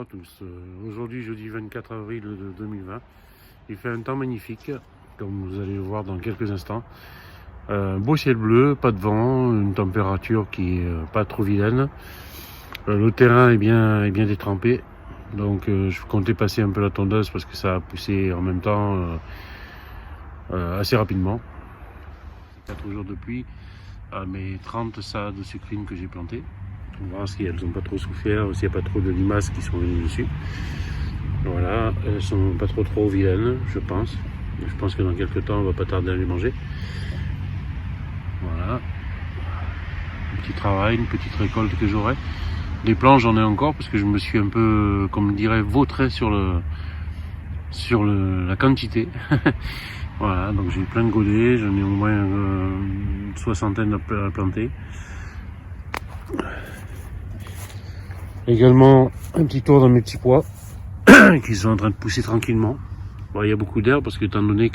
tous. Aujourd'hui, jeudi 24 avril 2020, il fait un temps magnifique, comme vous allez le voir dans quelques instants. Beau ciel bleu, pas de vent, une température qui est pas trop vilaine. Le terrain est bien détrempé, donc je comptais passer un peu la tondeuse parce que ça a poussé en même temps assez rapidement. 4 jours de pluie à mes 30 salades de sucrine que j'ai plantées. On verra si elles n'ont pas trop souffert, s'il n'y a pas trop de limaces qui sont venues dessus. Voilà, elles sont pas trop vilaines, je pense. Je pense que dans quelques temps, on va pas tarder à les manger. Voilà. Un petit travail, une petite récolte que j'aurai. Des plants, j'en ai encore parce que je me suis un peu, comme dirait, vautré sur la quantité. Voilà, donc j'ai plein de godets, j'en ai au moins une soixantaine à planter. Également un petit tour dans mes petits pois qui sont en train de pousser tranquillement. Bon, il y a beaucoup d'air parce que étant donné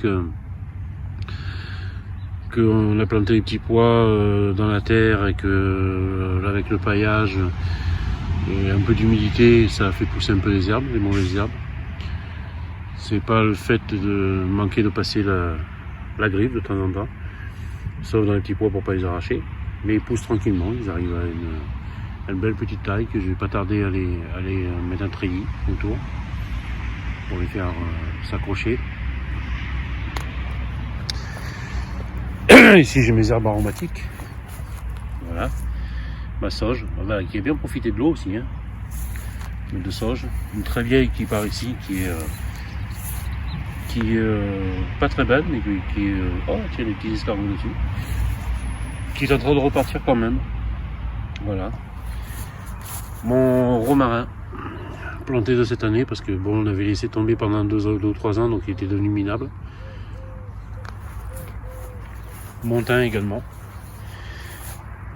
qu'on a planté les petits pois dans la terre et que avec le paillage et un peu d'humidité, ça a fait pousser un peu les herbes, les mauvaises herbes. C'est pas le fait de manquer de passer la griffe de temps en temps, sauf dans les petits pois pour pas les arracher, mais ils poussent tranquillement, ils arrivent à une belle petite taille que je vais pas tarder à les mettre un treillis autour pour les faire s'accrocher. Ici j'ai mes herbes aromatiques, voilà, ma sauge, voilà, qui a bien profité de l'eau aussi, hein. De sauge, une très vieille qui part ici, qui est pas très belle, mais qui est, oh tiens, des petits escargots dessus, qui est en train de repartir quand même. Voilà. Mon romarin, planté de cette année, parce que bon, on avait laissé tomber pendant 2 ou 3 ans, donc il était devenu minable. Mon thym également,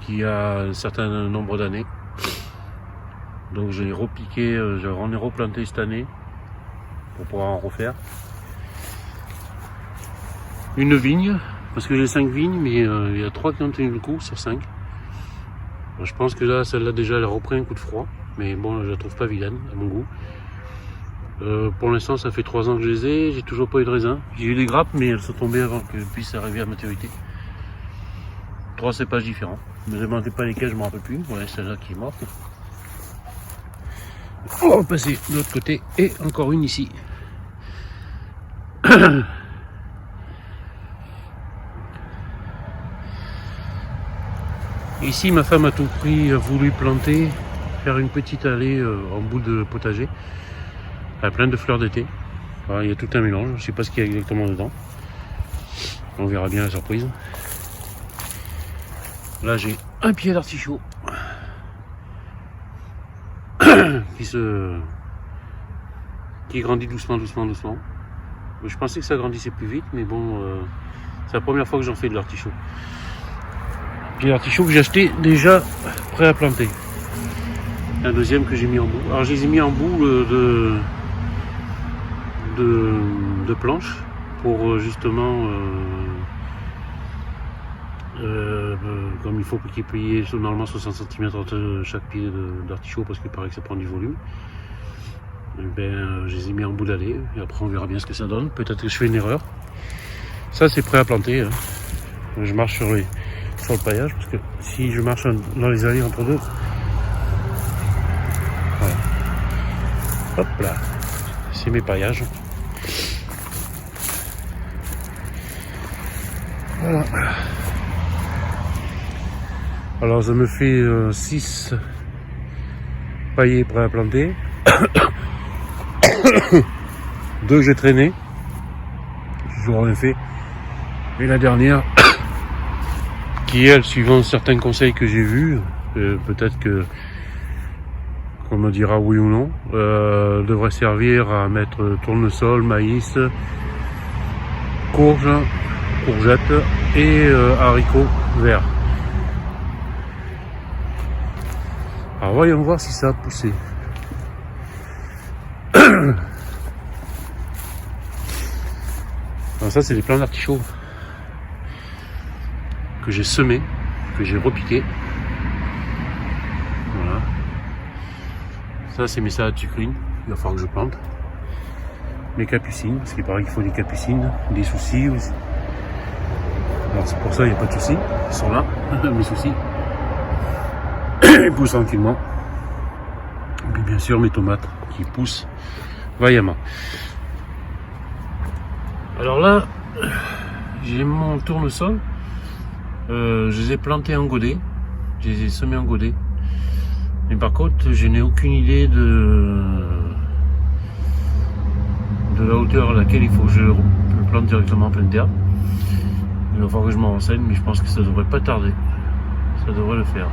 qui a un certain nombre d'années. Donc j'ai repiqué, j'en ai replanté cette année, pour pouvoir en refaire. Une vigne, parce que j'ai 5 vignes, mais il y a 3 qui ont tenu le coup sur 5. Je pense que là, celle-là déjà, elle a repris un coup de froid, mais bon, je la trouve pas vilaine à mon goût. Pour l'instant, ça fait 3 ans que je les ai, j'ai toujours pas eu de raisin. J'ai eu des grappes, mais elles sont tombées avant qu'elles puissent arriver à maturité. 3 cépages différents. Ne me demandez pas lesquels, je ne me rappelle plus. Voilà, celle-là qui est morte. On va passer de l'autre côté, et encore une ici. Ici, ma femme a tout prix voulu planter, faire une petite allée en bout de potager, à plein de fleurs d'été. Voilà, il y a tout un mélange, je ne sais pas ce qu'il y a exactement dedans. On verra bien la surprise. Là, j'ai un pied d'artichaut qui grandit doucement. Je pensais que ça grandissait plus vite, mais bon, c'est la première fois que j'en fais de l'artichaut. Pied d'artichaut que j'ai acheté déjà prêt à planter. Un deuxième que j'ai mis en bout. Alors je les ai mis en bout de planches pour justement comme il faut qu'il y ait normalement 60 cm entre chaque pied d'artichaut parce qu'il paraît que ça prend du volume. Et ben, je les ai mis en bout d'allée et après on verra bien ce que ça donne. Peut-être que je fais une erreur. Ça c'est prêt à planter, hein. Je marche sur le paillage parce que si je marche dans les allées entre deux, voilà. Hop là, c'est mes paillages. Voilà. Alors ça me fait 6 paillés prêts à planter. 2 que j'ai traîné, j'ai toujours rien fait. Et la dernière qui elle, suivant certains conseils que j'ai vus, peut-être qu'on me dira oui ou non, devrait servir à mettre tournesol, maïs, courgettes et haricots verts. Alors voyons voir si ça a poussé. Alors ça c'est des plants d'artichaut que j'ai semé, que j'ai repiqué. Voilà. Ça c'est mes salades de sucrine. il va falloir que je plante. Mes capucines, parce qu'il paraît qu'il faut des capucines, des soucis aussi. Alors c'est pour ça il n'y a pas de soucis, ils sont là, mes soucis. Ils poussent tranquillement. Et puis bien sûr mes tomates qui poussent vaillamment. Alors là, j'ai mon tournesol. Je les ai plantés en godet. Je les ai semés en godet. Mais par contre, je n'ai aucune idée de la hauteur à laquelle il faut que je le plante directement en pleine terre. Il va falloir que je m'en renseigne, mais je pense que ça devrait pas tarder. Ça devrait le faire.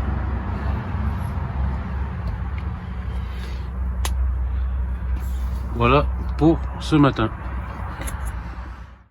Voilà pour ce matin.